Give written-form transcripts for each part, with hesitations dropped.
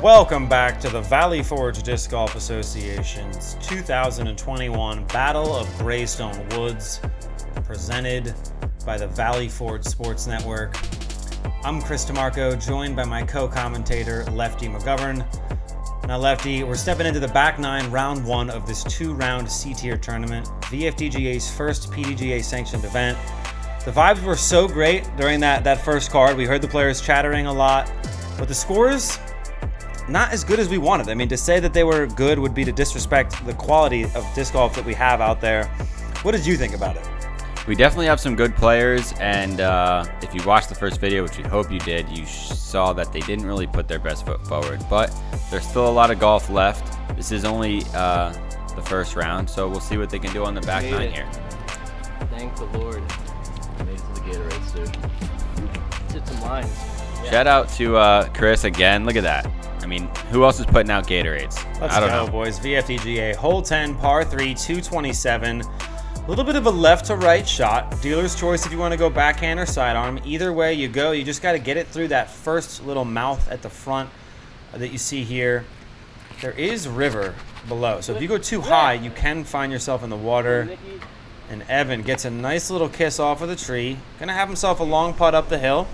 Welcome back to the Valley Forge Disc Golf Association's 2021 Battle of Greystone Woods, presented by the Valley Forge Sports Network. I'm Chris DeMarco, joined by my co-commentator, Lefty McGovern. Now, Lefty, we're stepping into the back nine, round one of this two-round C-Tier tournament, VFDGA's first PDGA-sanctioned event. The vibes were so great during that first card. We heard the players chattering a lot, but the scores, not as good as we wanted. I mean, to say that they were good would be to disrespect the quality of disc golf that we have out there. What did you think about it? We definitely have some good players, and if you watched the first video, which we hope you did, you saw that they didn't really put their best foot forward. But there's still a lot of golf left. This is only the first round, so we'll see what they can do on the back nine here. Thank the Lord. Made it to the Gatorade, dude. Did some lines. Yeah. Shout out to Chris again. Look at that. I mean, who else is putting out Gatorades? Let's I don't go, know. boys. VFDGA, hole 10, par 3, 227. A little bit of a left to right shot. Dealer's choice if you want to go backhand or sidearm. Either way you go, you just got to get it through that first little mouth at the front that you see here. There is river below, so if you go too high, you can find yourself in the water. And Evan gets a nice little kiss off of the tree. Gonna have himself a long putt up the hill.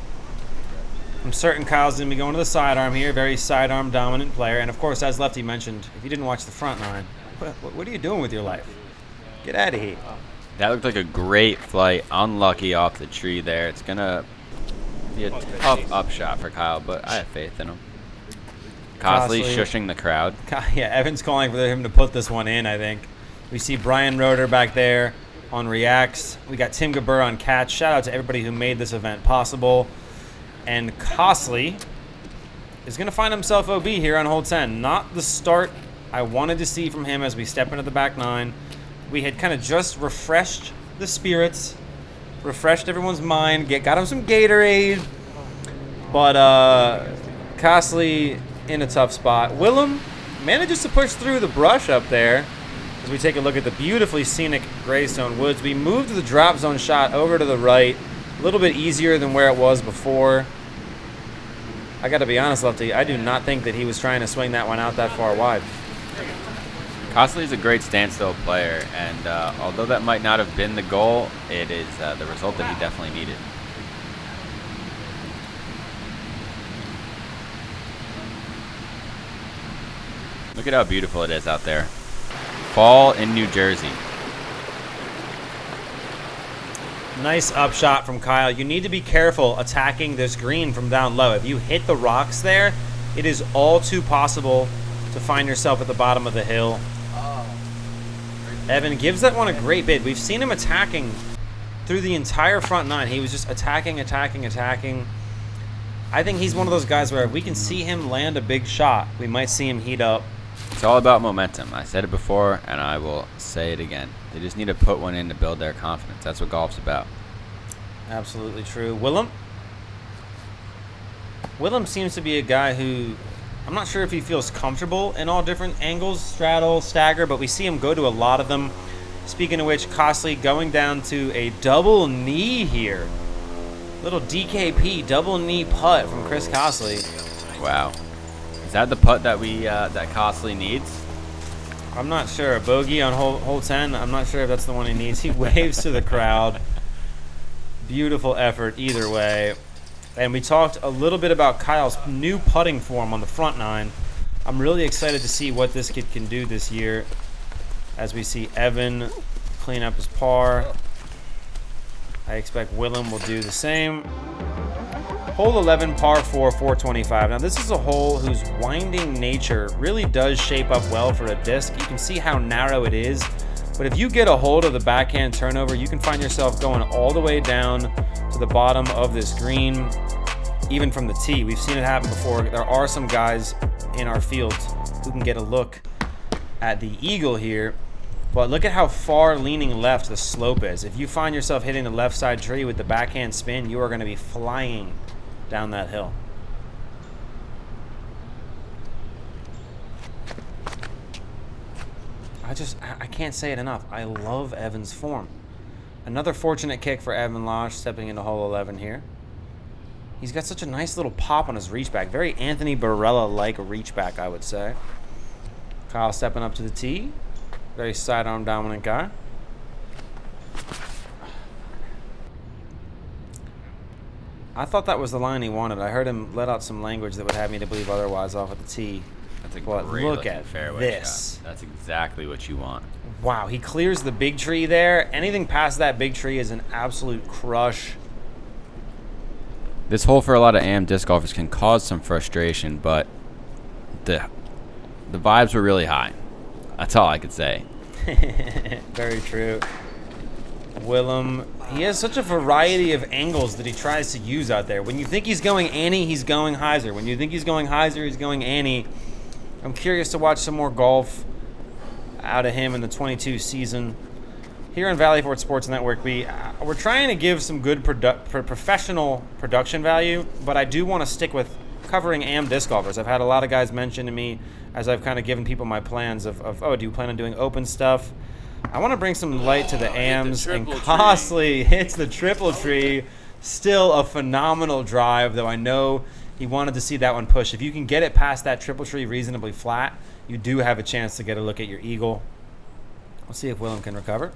I'm certain Kyle's gonna be going to the sidearm here. Very sidearm dominant player. And of course, as Lefty mentioned, if you didn't watch the front nine, what are you doing with your life? Get out of here. That looked like a great flight. Unlucky off the tree there. It's gonna be a tough up shot for Kyle, but I have faith in him. Cosley shushing the crowd. Yeah, Evan's calling for him to put this one in, I think. We see Brian Roeder back there on reacts. We got Tim Gabur on catch. Shout out to everybody who made this event possible. And Cosley is going to find himself OB here on hole 10. Not the start I wanted to see from him as we step into the back nine. We had kind of just refreshed the spirits, refreshed everyone's mind, got him some Gatorade. But Cosley in a tough spot. Willem manages to push through the brush up there. As we take a look at the beautifully scenic Greystone Woods, we moved the drop zone shot over to the right. A little bit easier than where it was before. I got to be honest, Lefty, I do not think that he was trying to swing that one out that far wide. Cosley is a great standstill player, and although that might not have been the goal, it is the result that he definitely needed. Look at how beautiful it is out there. Fall in New Jersey. Nice up shot from Kyle. You need to be careful attacking this green from down low. If you hit the rocks there, it is all too possible to find yourself at the bottom of the hill. Evan gives that one a great bid. We've seen him attacking through the entire front nine. He was just attacking. I think he's one of those guys where if we can see him land a big shot, we might see him heat up. It's all about momentum. I said it before, and I will say it again. They just need to put one in to build their confidence. That's what golf's about. Absolutely true. Willem seems to be a guy who, I'm not sure if he feels comfortable in all different angles, straddle, stagger, but we see him go to a lot of them. Speaking of which, Cosley going down to a double knee here. Little DKP double knee putt from Chris Cosley. Wow. Is that the putt that that Cosley needs? I'm not sure. A bogey on hole 10. I'm not sure if that's the one he needs. He waves to the crowd. Beautiful effort either way. And we talked a little bit about Kyle's new putting form on the front nine. I'm really excited to see what this kid can do this year. As we see Evan clean up his par. I expect Willem will do the same. Hole 11, par 4, 425. Now this is a hole whose winding nature really does shape up well for a disc. You can see how narrow it is. But if you get a hold of the backhand turnover, you can find yourself going all the way down to the bottom of this green, even from the tee. We've seen it happen before. There are some guys in our field who can get a look at the eagle here. But look at how far leaning left the slope is. If you find yourself hitting the left side tree with the backhand spin, you are going to be flying down that hill. I can't say it enough. I love Evan's form. Another fortunate kick for Evan Losh stepping into hole 11 here. He's got such a nice little pop on his reach back. Very Anthony Barella-like reach back, I would say. Kyle stepping up to the tee. Very sidearm dominant guy. I thought that was the line he wanted. I heard him let out some language that would have me to believe otherwise off at the tee. That's a But great look looking at fairway this. shot. That's exactly what you want. Wow, he clears the big tree there. Anything past that big tree is an absolute crush. This hole for a lot of AM disc golfers can cause some frustration, but the vibes were really high. That's all I could say. Very true. Willem, he has such a variety of angles that he tries to use out there. When you think he's going Annie, he's going hyzer. When you think he's going hyzer, he's going Annie. I'm curious to watch some more golf out of him in the 22 season. Here on Valley Forge Sports Network, we're trying to give some good professional production value, but I do want to stick with covering AM disc golfers. I've had a lot of guys mention to me as I've kind of given people my plans of oh, do you plan on doing open stuff? I want to bring some light to the AMs, and Costly hits the triple tree. Still a phenomenal drive, though I know he wanted to see that one push. If you can get it past that triple tree reasonably flat, you do have a chance to get a look at your eagle. We'll see if Willem can recover.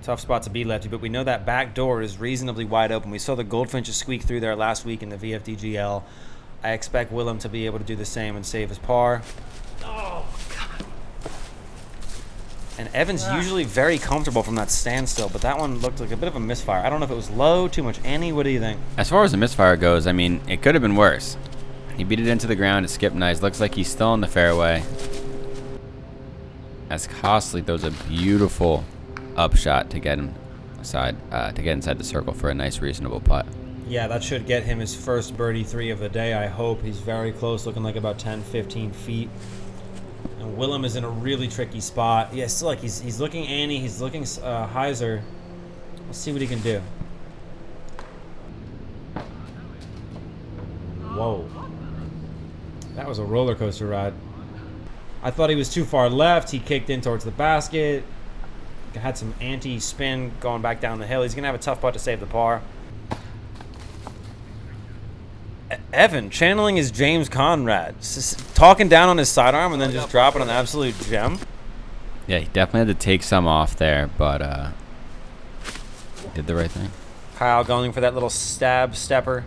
Tough spot to be, Lefty, but we know that back door is reasonably wide open. We saw the Goldfinches squeak through there last week in the VFDGL. I expect Willem to be able to do the same and save his par. Oh, God. And Evan's usually very comfortable from that standstill, but that one looked like a bit of a misfire. I don't know if it was low, too much Annie. What do you think? As far as the misfire goes, I mean, it could have been worse. He beat it into the ground. It skipped nice. Looks like he's still in the fairway. As Costly throws a beautiful upshot to get him aside, to get inside the circle for a nice, reasonable putt. Yeah, that should get him his first birdie 3 of the day, I hope. He's very close, looking like about 10, 15 feet. And Willem is in a really tricky spot. Yeah, still like he's looking Annie, he's looking hyzer. Let's see what he can do. Whoa. That was a roller coaster ride. I thought he was too far left. He kicked in towards the basket. Had some anti-spin going back down the hill. He's going to have a tough putt to save the par. Evan channeling his James Conrad, talking down on his sidearm and then just dropping an absolute gem. Yeah, he definitely had to take some off there, but he did the right thing. Kyle going for that little stab stepper.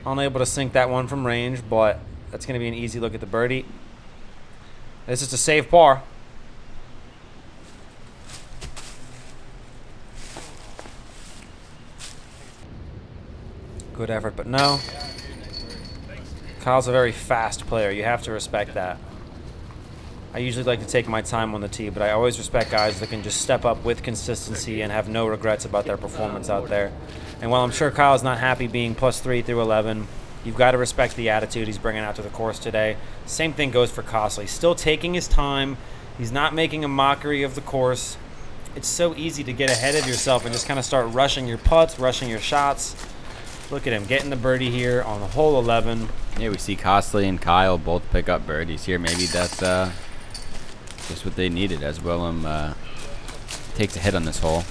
Unable to sink that one from range, but that's going to be an easy look at the birdie. This is a safe par. Good effort, but no. Kyle's a very fast player. You have to respect that. I usually like to take my time on the tee, but I always respect guys that can just step up with consistency and have no regrets about their performance out there. And while I'm sure Kyle's not happy being +3 through 11, you've got to respect the attitude he's bringing out to the course today. Same thing goes for Costly. Still taking his time. He's not making a mockery of the course. It's so easy to get ahead of yourself and just kind of start rushing your putts, rushing your shots. Look at him getting the birdie here on the hole 11. Yeah, we see Costly and Kyle both pick up birdies here. Maybe that's just what they needed as Willem takes a hit on this hole.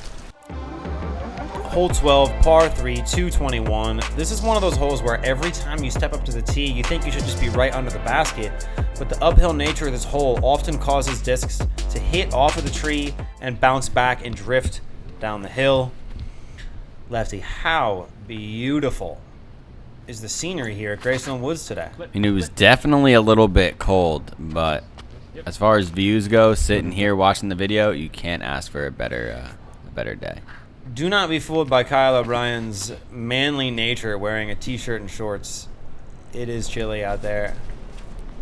Hole 12, par 3, 221. This is one of those holes where every time you step up to the tee, you think you should just be right under the basket. But the uphill nature of this hole often causes discs to hit off of the tree and bounce back and drift down the hill. Lefty, how beautiful is the scenery here at Greystone Woods today? I mean, it was definitely a little bit cold, but as far as views go, sitting here watching the video, you can't ask for a better day. Do not be fooled by Kyle O'Brien's manly nature wearing a t-shirt and shorts. It is chilly out there.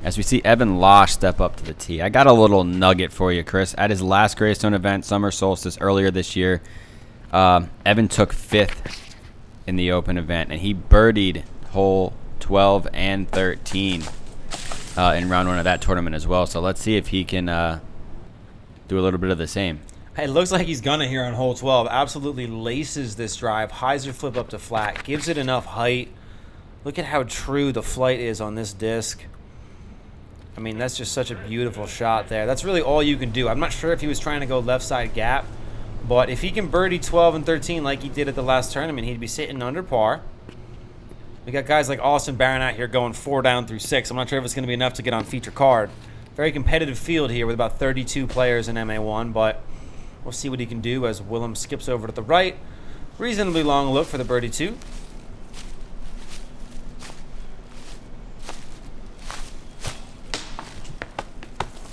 As we see Evan Losh step up to the tee. I got a little nugget for you, Chris. At his last Greystone event, Summer Solstice, earlier this year, Evan took 5th in the open event, and he birdied hole 12 and 13 in round 1 of that tournament as well. So let's see if he can do a little bit of the same. It looks like he's gonna here on hole 12. Absolutely laces this drive. Hyzer flip up to flat. Gives it enough height. Look at how true the flight is on this disc. I mean, that's just such a beautiful shot there. That's really all you can do. I'm not sure if he was trying to go left side gap But if he can birdie 12 and 13 like he did at the last tournament, he'd be sitting under par. We got guys like Austin Barron out here going 4 down through 6. I'm not sure if it's going to be enough to get on feature card. Very competitive field here with about 32 players in MA1, but we'll see what he can do as Willem skips over to the right. Reasonably long look for the birdie 2.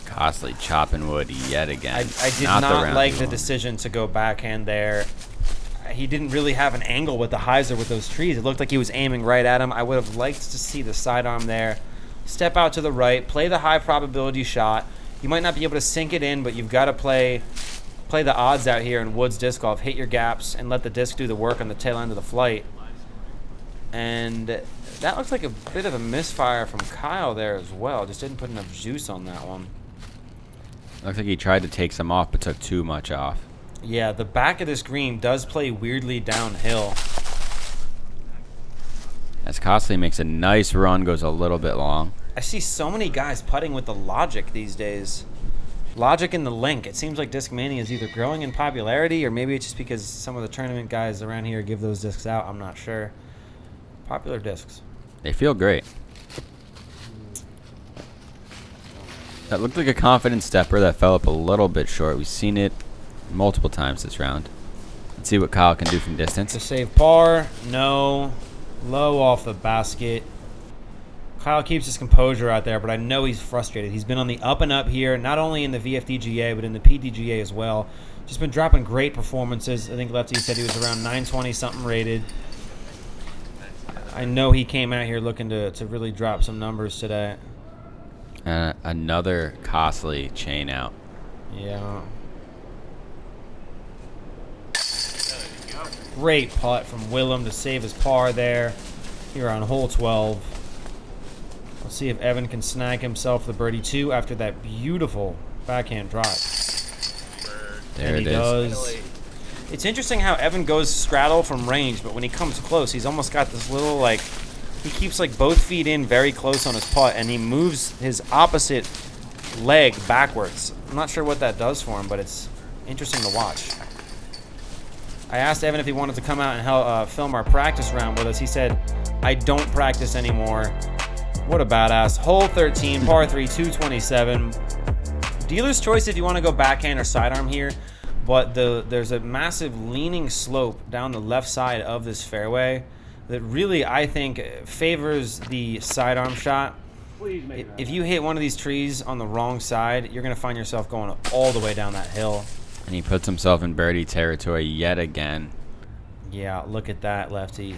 Costly chopping wood yet again. I did not like the decision to go backhand there. He didn't really have an angle with the hyzer with those trees. It looked like he was aiming right at him. I would have liked to see the sidearm there. Step out to the right, play the high probability shot. You might not be able to sink it in, but you've got to play the odds out here in Woods disc golf. Hit your gaps and let the disc do the work on the tail end of the flight. And that looks like a bit of a misfire from Kyle there as well. Just didn't put enough juice on that one. Looks like he tried to take some off, but took too much off. Yeah, the back of this green does play weirdly downhill. As Costly makes a nice run, goes a little bit long. I see so many guys putting with the Logic these days. Logic and the Link. It seems like Discmania is either growing in popularity or maybe it's just because some of the tournament guys around here give those discs out. I'm not sure. Popular discs. They feel great. That looked like a confident stepper that fell up a little bit short. We've seen it multiple times this round. Let's see what Kyle can do from distance. To save par, no. Low off the basket. Kyle keeps his composure out there, but I know he's frustrated. He's been on the up and up here, not only in the VFDGA, but in the PDGA as well. Just been dropping great performances. I think Lefty said he was around 920-something rated. I know he came out here looking to really drop some numbers today. Another Costly chain out. Yeah. Great putt from Willem to save his par there here on hole 12. Let's see if Evan can snag himself the birdie 2 after that beautiful backhand drive. There and it he is. does. It's interesting how Evan goes straddle from range, but when he comes close, he's almost got this little, like, he keeps, like, both feet in very close on his putt, and he moves his opposite leg backwards. I'm not sure what that does for him, but it's interesting to watch. I asked Evan if he wanted to come out and help, film our practice round with us. He said, I don't practice anymore. What a badass. Hole 13, par 3, 227. Dealer's choice if you want to go backhand or sidearm here, but there's a massive leaning slope down the left side of this fairway that really, I think, favors the sidearm shot. If you hit one of these trees on the wrong side, you're going to find yourself going all the way down that hill. And he puts himself in birdie territory yet again. Yeah, look at that, Lefty.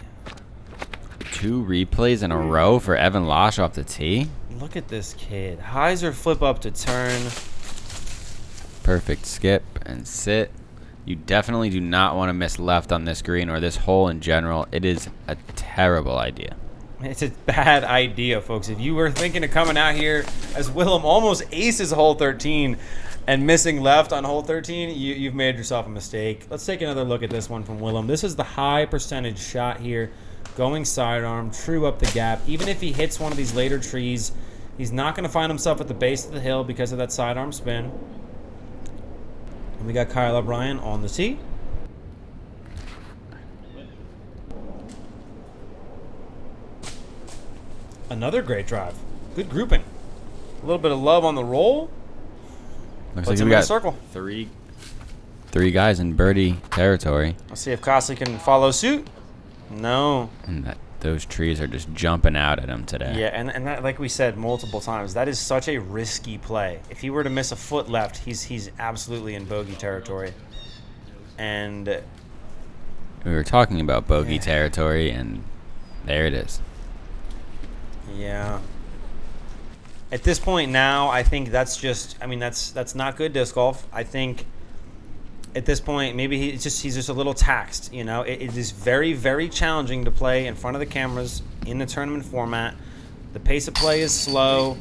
2 replays in a row for Evan Losh off the tee. Look at this kid. Hyzer flip up to turn. Perfect skip and sit. You definitely do not want to miss left on this green or this hole in general. It is a terrible idea. It's a bad idea, folks. If you were thinking of coming out here as Willem almost aces hole 13 and missing left on hole 13, you've made yourself a mistake. Let's take another look at this one from Willem. This is the high percentage shot here. Going sidearm, true up the gap. Even if he hits one of these later trees, he's not going to find himself at the base of the hill because of that sidearm spin. And we got Kyle O'Brien on the tee. Another great drive. Good grouping. A little bit of love on the roll. Looks Puts like him we in got the circle. three guys in birdie territory. Let's see if Costly can follow suit. No. And those trees are just jumping out at him today. Yeah, and that, like we said multiple times, that is such a risky play. If he were to miss a foot left, he's absolutely in bogey territory. And We were talking about bogey territory, and there it is. yeah. At this point now, I think that's just, I mean, that's not good disc golf. I think at this point, maybe he's just a little taxed, you know. It is very, very challenging to play in front of the cameras in the tournament format. The pace of play is slow.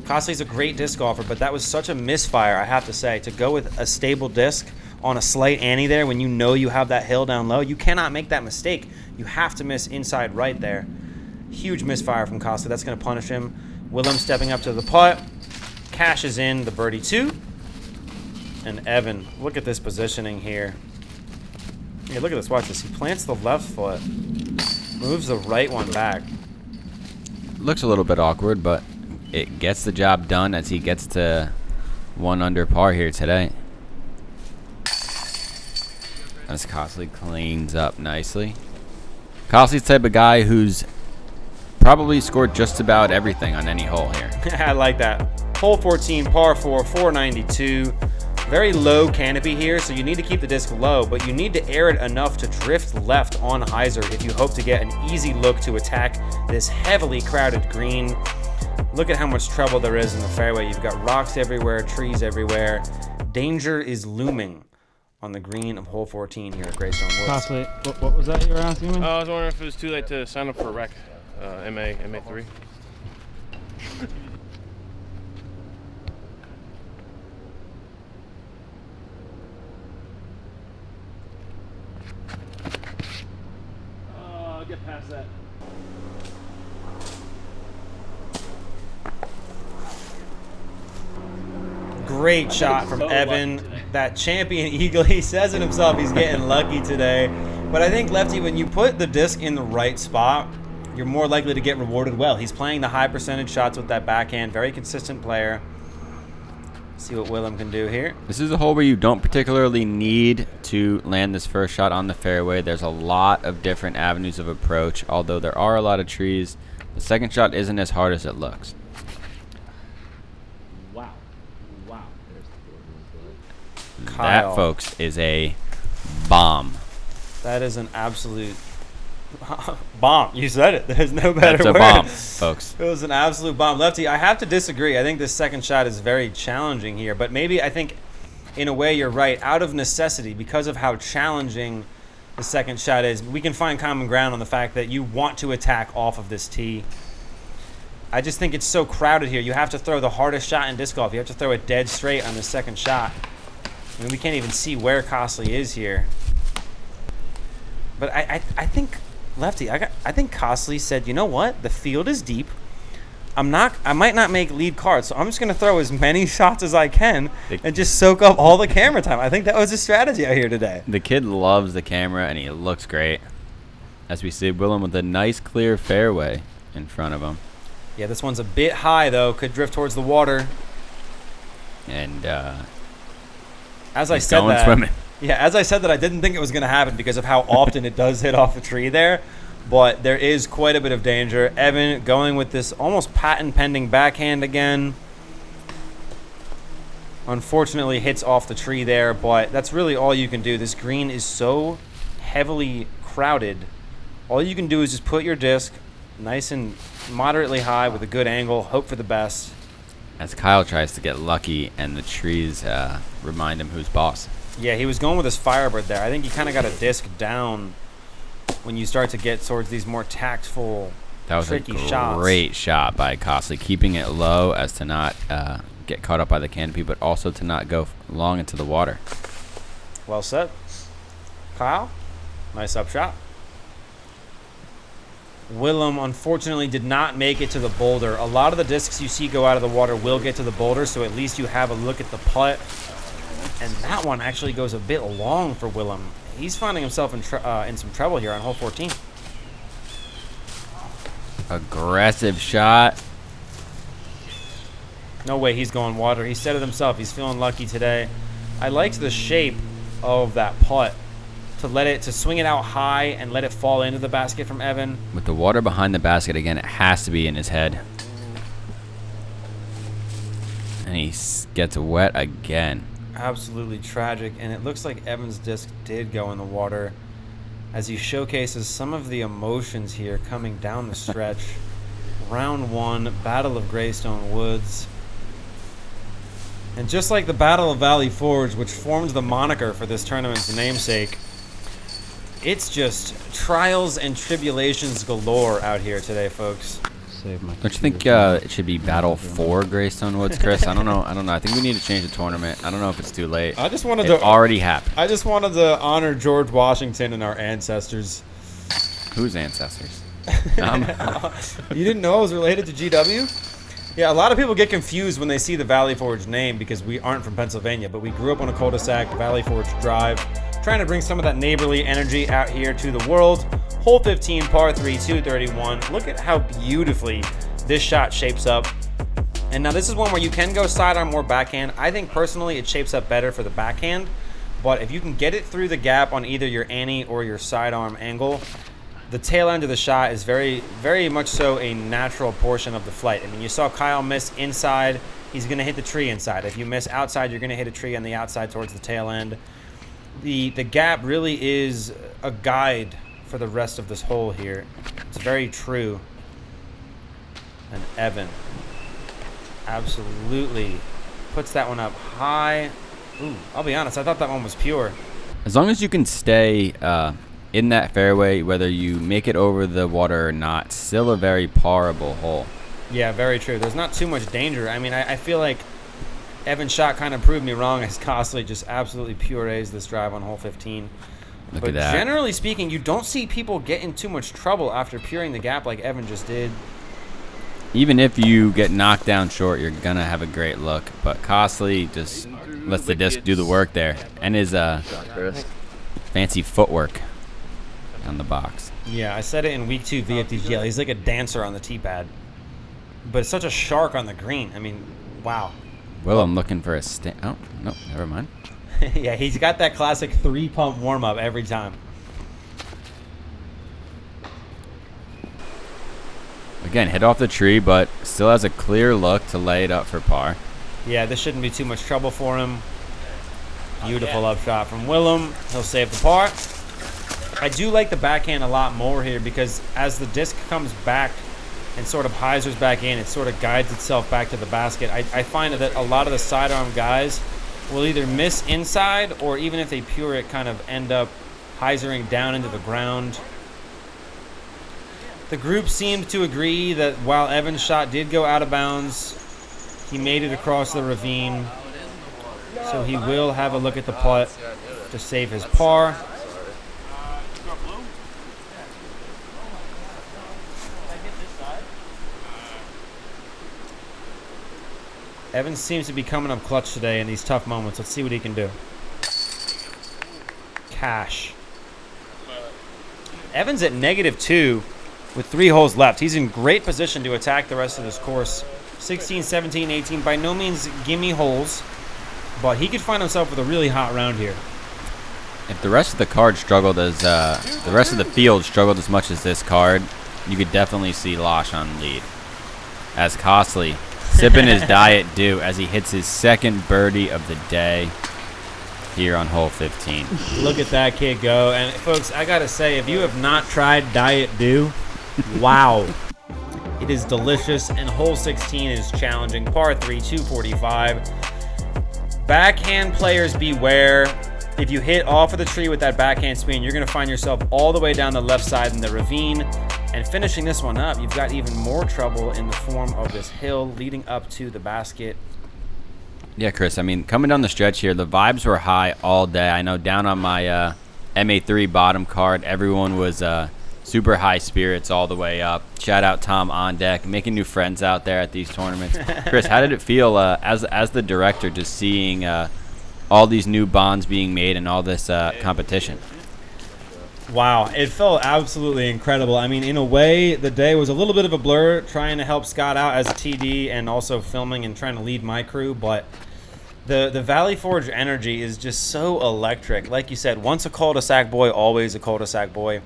Costly's a great disc golfer, but that was such a misfire, I have to say, to go with a stable disc on a slight ante there when you know you have that hill down low. You cannot make that mistake. You have to miss inside right there. Huge misfire from Costly. That's going to punish him. Willem stepping up to the putt. Cashes in the birdie 2. And Evan, look at this positioning here. Yeah, look at this. Watch this. He plants the left foot, moves the right one back. Looks a little bit awkward, but it gets the job done as he gets to 1 under par here today. As Costley cleans up nicely. Costley's the type of guy who's probably scored just about everything on any hole here. I like that. Hole 14, par 4, 492. Very low canopy here, so you need to keep the disc low, but you need to air it enough to drift left on hyzer if you hope to get an easy look to attack this heavily crowded green. Look at how much trouble there is in the fairway. You've got rocks everywhere, trees everywhere. Danger is looming on the green of hole 14 here at Greystone Woods. Possibly. What was that you were asking me? I was wondering if it was too late to sign up for a rec, MA3. Get past that. Great shot from Evan. That champion eagle, he says it himself, he's getting lucky today. But I think, Lefty, when you put the disc in the right spot, you're more likely to get rewarded well. He's playing the high percentage shots with that backhand. Very consistent player. See what Willem can do here. This is a hole where you don't particularly need to land this first shot on the fairway. There's a lot of different avenues of approach, although there are a lot of trees. The second shot isn't as hard as it looks. Wow. Wow. Kyle. That, folks, is a bomb. That is an absolute bomb. You said it. There's no better That's a word. bomb, folks. It was an absolute bomb. Lefty, I have to disagree. I think this second shot is very challenging here. But maybe I think, in a way, you're right. Out of necessity, because of how challenging the second shot is, we can find common ground on the fact that you want to attack off of this tee. I just think it's so crowded here. You have to throw the hardest shot in disc golf. You have to throw it dead straight on the second shot. I mean, we can't even see where Costley is here. But I think... Lefty, I think Costley said, you know what? The field is deep. I might not make lead cards, so I'm just gonna throw as many shots as I can and just soak up all the camera time. I think that was his strategy out here today. The kid loves the camera, and he looks great. As we see Willem with a nice clear fairway in front of him. Yeah, this one's a bit high though. Could drift towards the water. And As I he's said going that, swimming. yeah, as I said that, I didn't think it was going to happen because of how often it does hit off the tree there. But there is quite a bit of danger. Evan going with this almost patent pending backhand again. Unfortunately hits off the tree there, but that's really all you can do. This green is so heavily crowded. All you can do is just put your disc nice and moderately high with a good angle, hope for the best. As Kyle tries to get lucky, and the trees remind him who's boss. Yeah, he was going with his Firebird there. I think you kind of got a disc down when you start to get towards these more tactful, That was tricky a shots. great shot by Costley, keeping it low as to not get caught up by the canopy, but also to not go long into the water. Well said. Kyle, nice up shot. Willem unfortunately did not make it to the boulder. A lot of the discs you see go out of the water will get to the boulder, so at least you have a look at the putt. And that one actually goes a bit long for Willem. He's finding himself in some trouble here on hole 14. Aggressive shot. No way he's going water. He said it himself. He's feeling lucky today. I liked the shape of that putt. To swing it out high and let it fall into the basket from Evan. With the water behind the basket again, it has to be in his head. And he gets wet again. Absolutely tragic, and it looks like Evan's disc did go in the water as he showcases some of the emotions here coming down the stretch. Round 1, Battle of Greystone Woods. And just like the Battle of Valley Forge, which formed the moniker for this tournament's namesake, it's just trials and tribulations galore out here today, folks. Save my Don't you think it should be Battle for Greystone Woods, Chris? I don't know. I think we need to change the tournament. I don't know if it's too late. I just wanted It already happened. I just wanted to honor George Washington and our ancestors. Whose ancestors? You didn't know I was related to GW? Yeah, a lot of people get confused when they see the Valley Forge name because we aren't from Pennsylvania, but we grew up on a cul-de-sac, Valley Forge Drive. trying to bring some of that neighborly energy out here to the world. Hole 15, par 3, 231. Look at how beautifully this shot shapes up. And now this is one where you can go sidearm or backhand. I think personally it shapes up better for the backhand. But if you can get it through the gap on either your ante or your sidearm angle, the tail end of the shot is very, very much so a natural portion of the flight. I mean, you saw Kyle miss inside. He's going to hit the tree inside. If you miss outside, you're going to hit a tree on the outside towards the tail end. The gap really is a guide for the rest of this hole here. It's very true. And Evan absolutely puts that one up high. Ooh, I'll be honest, I thought that one was pure. As long as you can stay in that fairway, whether you make it over the water or not, still a very parable hole. Yeah, very true. There's not too much danger. I mean, I feel like Evan's shot kind of proved me wrong as Costley just absolutely purees this drive on hole 15. Look But at that. generally speaking, you don't see people get in too much trouble after puring the gap like Evan just did. Even if you get knocked down short, you're going to have a great look. But Costley just lets the disc do the work there. And his Chris. fancy footwork on the box. Yeah, I said it in week 2 VFDGL. He's like a dancer on the tee pad. But such a shark on the green. I mean, wow. Willem looking for a oh, no, never mind. Yeah, he's got that classic 3-pump warm-up every time. Again, hit off the tree, but still has a clear look to lay it up for par. Yeah, this shouldn't be too much trouble for him. Beautiful upshot from Willem. He'll save the par. I do like the backhand a lot more here because as the disc comes back and sort of hyzers back in, it sort of guides itself back to the basket. I find that a lot of the sidearm guys will either miss inside or even if they pure it, kind of end up hyzering down into the ground. The group seemed to agree that while Evan's shot did go out of bounds, he made it across the ravine. So he will have a look at the putt to save his par. Evans seems to be coming up clutch today in these tough moments. Let's see what he can do. Cash. Evans at -2 with 3 holes left. He's in great position to attack the rest of this course. 16, 17, 18, by no means gimme holes, but he could find himself with a really hot round here. If the rest of the card struggled as the rest of the field struggled as much as this card, you could definitely see Losh on lead. As Costley sipping his Diet Dew as he hits his second birdie of the day here on hole 15. Look at that kid go. And folks, I gotta say, if you have not tried Diet Dew, wow. It is delicious, and hole 16 is challenging. Par 3, 245. Backhand players beware. If you hit off of the tree with that backhand spin, you're gonna find yourself all the way down the left side in the ravine. And finishing this one up, you've got even more trouble in the form of this hill leading up to the basket. Yeah, Chris, I mean, coming down the stretch here, the vibes were high all day. I know down on my MA3 bottom card, everyone was super high spirits all the way up. Shout out Tom on deck, making new friends out there at these tournaments. Chris, how did it feel as the director just seeing all these new bonds being made and all this competition? Wow, it felt absolutely incredible. I mean, in a way, the day was a little bit of a blur trying to help Scott out as a TD and also filming and trying to lead my crew, but the Valley Forge energy is just so electric. Like you said, once a cul-de-sac boy, always a cul-de-sac boy.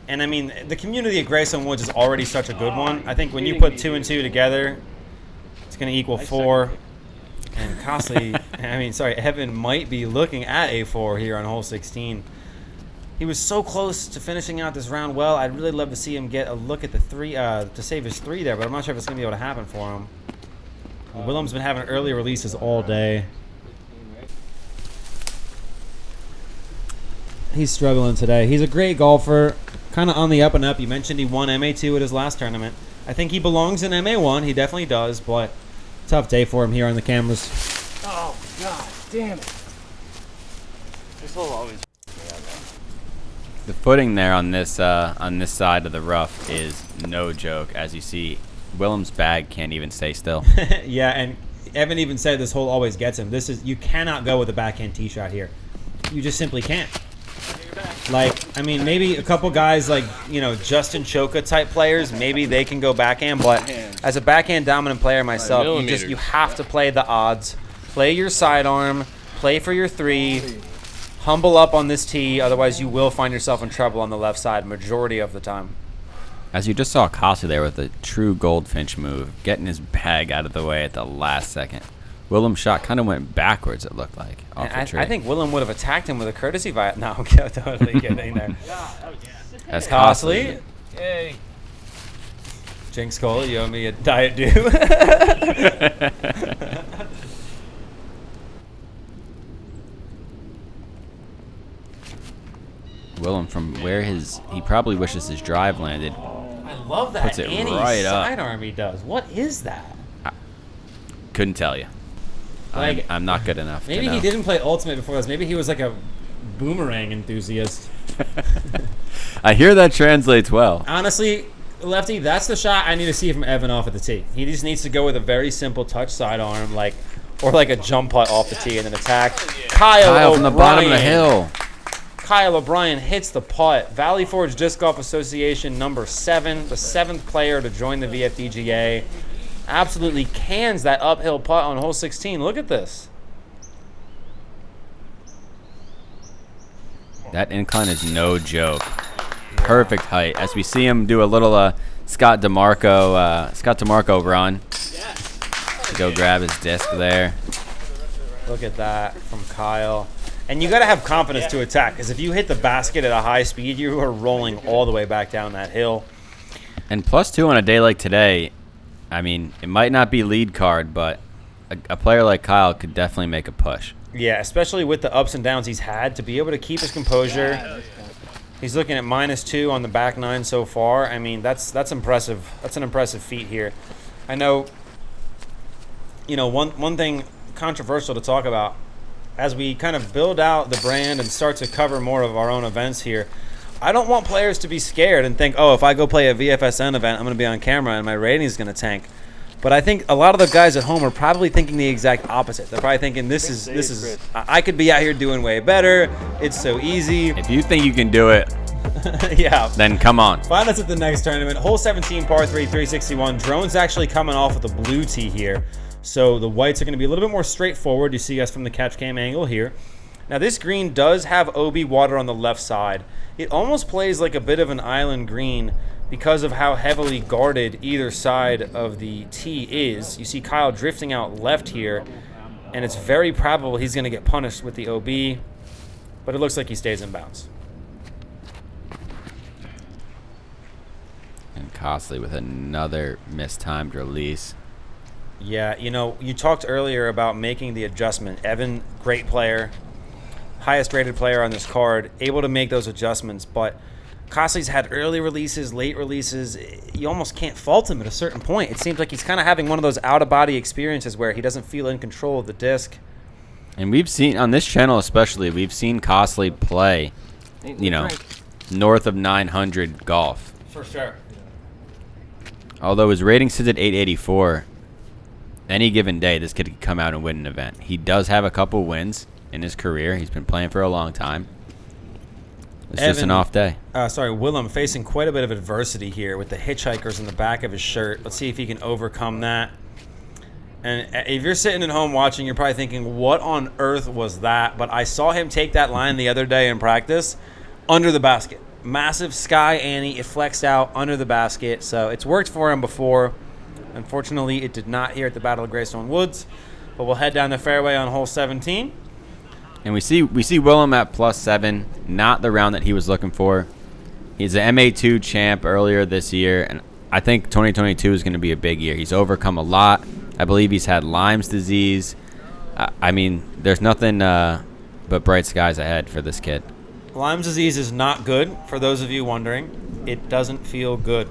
And I mean, the community at Grayson Woods is already such a good one. I think when you put 2 and 2 together, it's going to equal 4. And Costley, Evan might be looking at a 4 here on hole 16. He was so close to finishing out this round well. I'd really love to see him get a look at the 3 to save his 3 there, but I'm not sure if it's going to be able to happen for him. Willem's been having early releases all day. He's struggling today. He's a great golfer, kind of on the up and up. You mentioned he won MA2 at his last tournament. I think he belongs in MA1. He definitely does, but tough day for him here on the cameras. Oh, God damn it. This will always. The footing there on this side of the rough is no joke. As you see, Willem's bag can't even stay still. Yeah, and Evan even said this hole always gets him. You cannot go with a backhand tee shot here. you just simply can't. Like, I mean, maybe a couple guys like, you know, Justin Choka type players, maybe they can go backhand, but as a backhand dominant player myself, you have to play the odds. Play your sidearm, play for your 3, humble up on this tee, otherwise you will find yourself in trouble on the left side majority of the time. As you just saw Costa there with a true goldfinch move, getting his bag out of the way at the last second. Willem's shot kind of went backwards, it looked like, off the tree. I think Willem would have attacked him with a courtesy violation. No, I'm totally kidding there. That's Costly. Yay. Jinx Cole, you owe me a Diet Dew. Willem, from where he probably wishes his drive landed. I love that Puts it Annie right up. sidearm he does. What is that? Couldn't tell you. Like, I'm not good enough. Maybe to know. he didn't play Ultimate before this. Maybe he was like a boomerang enthusiast. I hear that translates well. Honestly, Lefty, that's the shot I need to see from Evan off at the tee. He just needs to go with a very simple touch sidearm, or like a jump putt off the tee and then attack. Kyle from the bottom of the hill. Kyle O'Brien hits the putt. Valley Forge Disc Golf Association number 7, the 7th player to join the VFDGA. Absolutely cans that uphill putt on hole 16. Look at this. That incline is no joke. Perfect height. As we see him do a little Scott DeMarco run. To go grab his disc there. Look at that from Kyle. And you got to have confidence to attack, because if you hit the basket at a high speed, you are rolling all the way back down that hill. And +2 on a day like today, I mean, it might not be lead card, but a player like Kyle could definitely make a push. Yeah, especially with the ups and downs he's had, to be able to keep his composure. He's looking at -2 on the back 9 so far. I mean, that's impressive. That's an impressive feat here. I know, you know, one thing controversial to talk about, as we kind of build out the brand and start to cover more of our own events here, I don't want players to be scared and think, oh, if I go play a VFSN event, I'm going to be on camera and my rating is going to tank. But I think a lot of the guys at home are probably thinking the exact opposite. They're probably thinking, this is I could be out here doing way better. It's so easy. If you think you can do it, yeah. then come on. Find us at the next tournament. Hole 17, par 3, 361. Drone's actually coming off with a blue tee here. So the whites are going to be a little bit more straightforward. You see us from the catch cam angle here. Now this green does have OB water on the left side. It almost plays like a bit of an island green because of how heavily guarded either side of the tee is. You see Kyle drifting out left here, and it's very probable he's going to get punished with the OB, but it looks like he stays in bounds. And Costly with another mistimed release. Yeah, you know, you talked earlier about making the adjustment. Evan, great player, highest rated player on this card, able to make those adjustments, but Costly's had early releases, late releases. You almost can't fault him at a certain point. It seems like he's kind of having one of those out-of-body experiences where he doesn't feel in control of the disc. And we've seen, on this channel especially, we've seen Costly play, you know, north of 900 golf. For sure. Although his rating sits at 884, any given day, this kid could come out and win an event. He does have a couple wins in his career. He's been playing for a long time. It's just an off day. Willem facing quite a bit of adversity here with the hitchhikers in the back of his shirt. Let's see if he can overcome that. And if you're sitting at home watching, you're probably thinking, what on earth was that? But I saw him take that line the other day in practice under the basket. Massive sky Annie. It flexed out under the basket. So it's worked for him before. Unfortunately, it did not here at the Battle of Greystone Woods. But we'll head down the fairway on hole 17. And we see Willem at +7, not the round that he was looking for. He's an MA2 champ earlier this year, and I think 2022 is going to be a big year. He's overcome a lot. I believe he's had Lyme's disease. I mean, there's nothing but bright skies ahead for this kid. Lyme's disease is not good, for those of you wondering. It doesn't feel good.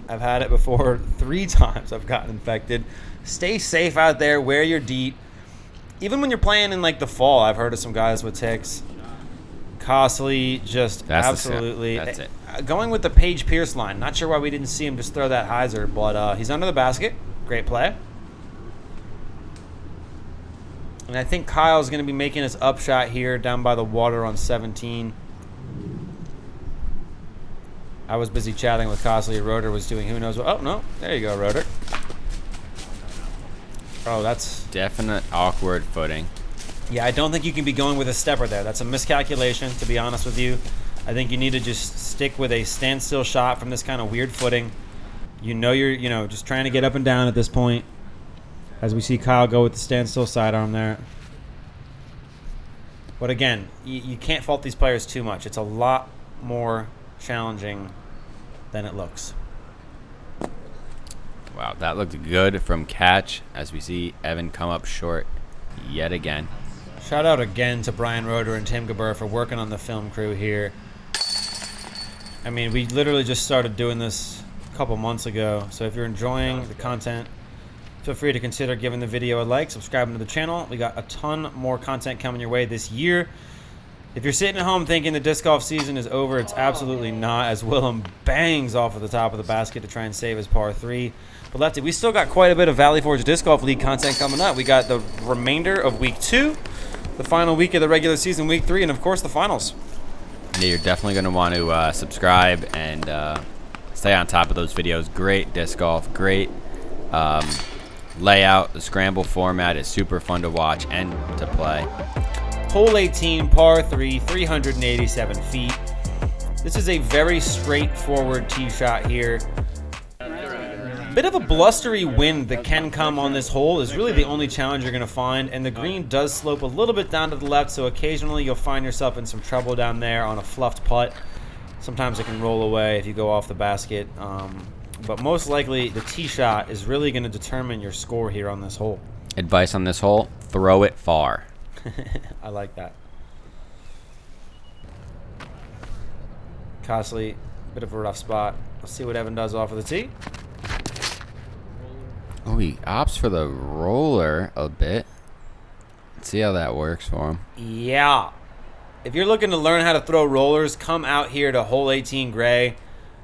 I've had it before 3 times I've gotten infected. Stay safe out there. Wear your DEET. Even when you're playing in like the fall, I've heard of some guys with ticks. Costly, just absolutely. That's it. Going with the Paige Pierce line. Not sure why we didn't see him just throw that hyzer, but he's under the basket. Great play. And I think Kyle's going to be making his upshot here down by the water on 17. I was busy chatting with Costley. Rotor was doing who knows what. Oh, no. There you go, Rotor. Oh, that's... Definite awkward footing. Yeah, I don't think you can be going with a stepper there. That's a miscalculation, to be honest with you. I think you need to just stick with a standstill shot from this kind of weird footing. You know you're, just trying to get up and down at this point. As we see Kyle go with the standstill sidearm there. But again, you can't fault these players too much. It's a lot more challenging than it looks. Wow, that looked good from catch as we see Evan come up short yet again. Shout out again to Brian Roeder and Tim Gabur for working on the film crew here. I mean, we literally just started doing this a couple months ago. So if you're enjoying the content, feel free to consider giving the video a like, subscribing to the channel. We got a ton more content coming your way this year. If you're sitting at home thinking the disc golf season is over, it's absolutely not, as Willem bangs off of the top of the basket to try and save his par 3. But Lefty, we still got quite a bit of Valley Forge Disc Golf League content coming up. We got the remainder of week 2, the final week of the regular season, week 3, and of course the finals. Yeah, you're definitely going to want to subscribe and stay on top of those videos. Great disc golf, great layout. The scramble format is super fun to watch and to play. Hole 18, par 3, 387 feet. This is a very straightforward tee shot here. Bit of a blustery wind that can come on this hole is really the only challenge you're going to find, and the green does slope a little bit down to the left, so occasionally you'll find yourself in some trouble down there on a fluffed putt. Sometimes it can roll away if you go off the basket, but most likely the tee shot is really going to determine your score here on this hole. Advice on this hole, throw it far. I like that. Costley, bit of a rough spot. Let's see what Evan does off of the tee. Oh, he opts for the roller a bit. Let's see how that works for him. Yeah. If you're looking to learn how to throw rollers, come out here to hole 18 gray.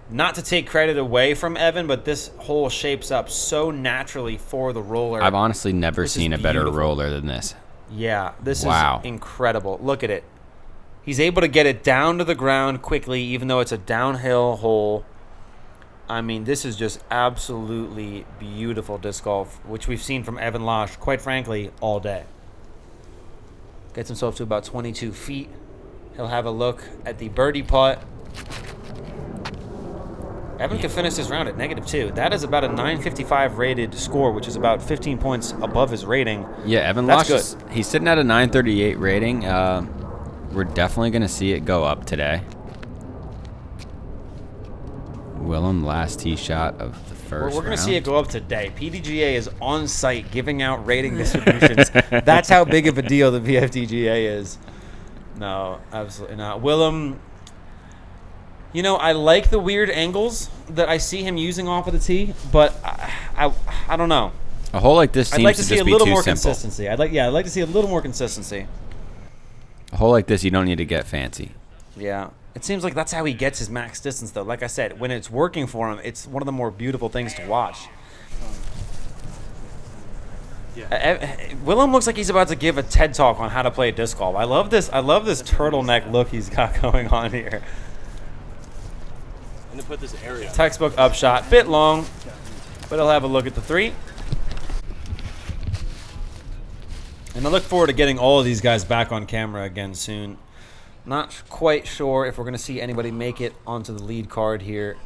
Not to take credit away from Evan, but this hole shapes up so naturally for the roller. I've honestly never seen a better beautiful roller than this. Yeah, this Wow. is incredible. Look at it. He's able to get it down to the ground quickly, even though it's a downhill hole. I mean, this is just absolutely beautiful disc golf, which we've seen from Evan Losh, quite frankly, all day. Gets himself to about 22 feet. He'll have a look at the birdie putt. Evan can finish this round at -2. That is about a 955 rated score, which is about 15 points above his rating. Yeah, Evan That's Losh, he's sitting at a 938 rating. We're definitely going to see it go up today. Willem, last tee shot of the first We're going to round. see it go up today. PDGA is on site giving out rating distributions. That's how big of a deal the VFDGA is. No, absolutely not. Willem, you know, I like the weird angles that I see him using off of the tee, but I don't know. A hole like this I'd seems like to to see a just be little too more simple. consistency. I'd like to see a little more consistency. A hole like this, you don't need to get fancy. Yeah. It seems like that's how he gets his max distance, though. Like I said, when it's working for him, it's one of the more beautiful things to watch. Willem looks like he's about to give a TED talk on how to play disc golf. I love this turtleneck look he's got going on here. And to put this area. Textbook upshot, bit long, but I'll have a look at the 3. And I look forward to getting all of these guys back on camera again soon. Not quite sure if we're going to see anybody make it onto the lead card here.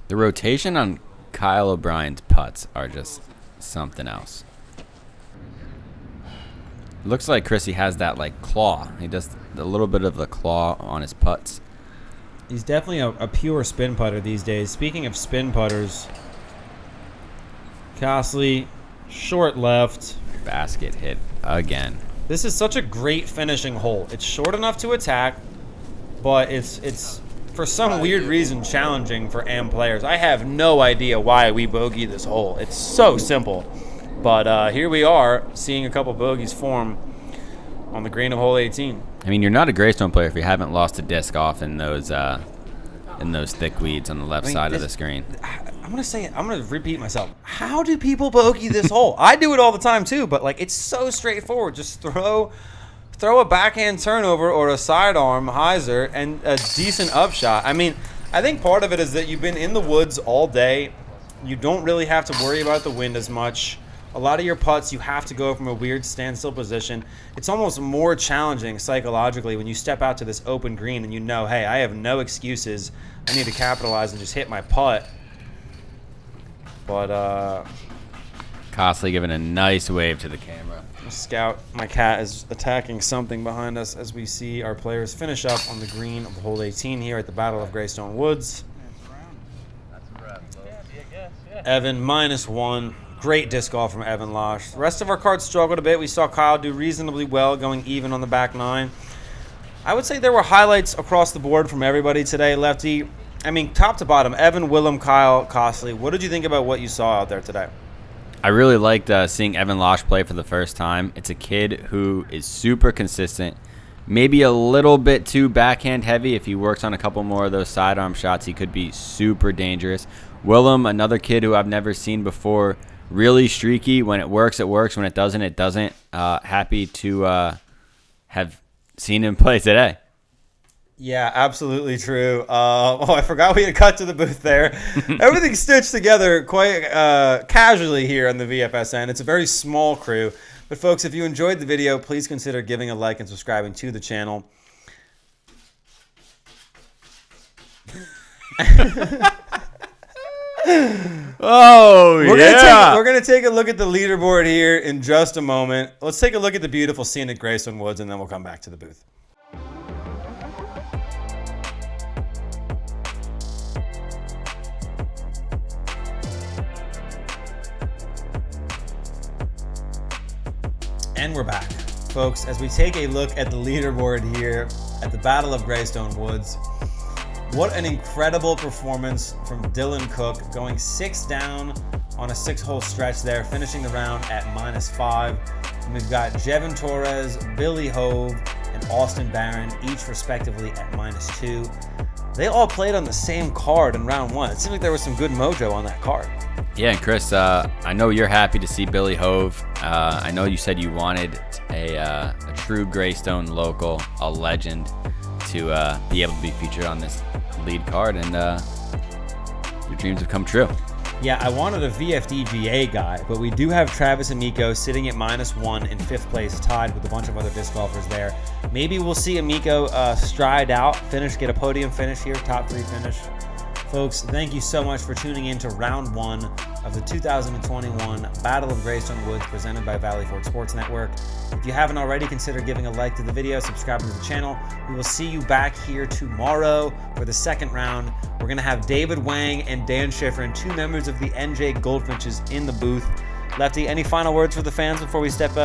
The rotation on Kyle O'Brien's putts are just something else. Looks like Chrissy has that like claw. He does a little bit of the claw on his putts. He's definitely a pure spin putter these days. Speaking of spin putters, Costley, short left. Basket hit again. This is such a great finishing hole. It's short enough to attack, but it's for some weird reason challenging for AM players. I have no idea why we bogey this hole. It's so simple. But here we are seeing a couple bogeys form on the green of hole 18. I mean, you're not a Greystone player if you haven't lost a disc off in those thick weeds on the left side of the screen. I'm going to say it. I'm going to repeat myself. How do people bogey this hole? I do it all the time too, but like it's so straightforward. Just throw a backhand turnover or a sidearm hyzer and a decent upshot. I mean, I think part of it is that you've been in the woods all day. You don't really have to worry about the wind as much. A lot of your putts, you have to go from a weird standstill position. It's almost more challenging psychologically when you step out to this open green and you know, hey, I have no excuses. I need to capitalize and just hit my putt. But, Costley giving a nice wave to the camera. Scout, my cat, is attacking something behind us as we see our players finish up on the green of hole 18 here at the Battle of Greystone Woods. Evan -1. Great disc golf from Evan Losh. The rest of our cards struggled a bit. We saw Kyle do reasonably well, going even on the back nine. I would say there were highlights across the board from everybody today, Lefty. I mean, top to bottom, Evan, Willem, Kyle, Costley. What did you think about what you saw out there today? I really liked seeing Evan Losh play for the first time. It's a kid who is super consistent, maybe a little bit too backhand heavy. If he works on a couple more of those sidearm shots, he could be super dangerous. Willem, another kid who I've never seen before, really streaky. When it works, it works. When it doesn't, it doesn't. Happy to have seen him play today. Yeah, absolutely true. I forgot we had cut to the booth there. Everything's stitched together quite casually here on the VFSN. It's a very small crew. But, folks, if you enjoyed the video, please consider giving a like and subscribing to the channel. Oh, We're gonna take a look at the leaderboard here in just a moment. Let's take a look at the beautiful scene at Greystone Woods, and then we'll come back to the booth. And we're back, folks, as we take a look at the leaderboard here at the Battle of Greystone Woods. What an incredible performance from Dylan Cook, going 6 down on a 6-hole stretch there, finishing the round at -5. And we've got Jevin Torres, Billy Hove, and Austin Barron, each respectively at -2. They all played on the same card in round 1. It seemed like there was some good mojo on that card. Yeah, and Chris, I know you're happy to see Billy Hove. I know you said you wanted a true Greystone local, a legend, to be able to be featured on this lead card, and your dreams have come true. Yeah, I wanted a VFDGA guy, but we do have Travis Amico sitting at -1 in 5th place, tied with a bunch of other disc golfers there. Maybe we'll see Amico stride out, get a podium finish here, top 3 finish. Folks, thank you so much for tuning in to round 1 of the 2021 Battle of Greystone Woods presented by Valley Forge Sports Network. If you haven't already, consider giving a like to the video, subscribing to the channel. We will see you back here tomorrow for the second round. We're going to have David Wang and Dan Schifrin, 2 members of the NJ Goldfinches, in the booth. Lefty, any final words for the fans before we step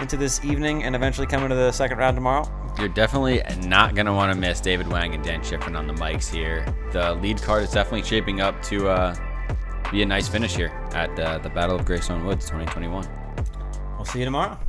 into this evening and eventually come into the second round tomorrow? You're definitely not going to want to miss David Wang and Dan Schifrin on the mics here. The lead card is definitely shaping up to be a nice finish here at the Battle of Greystone Woods 2021. We'll see you tomorrow.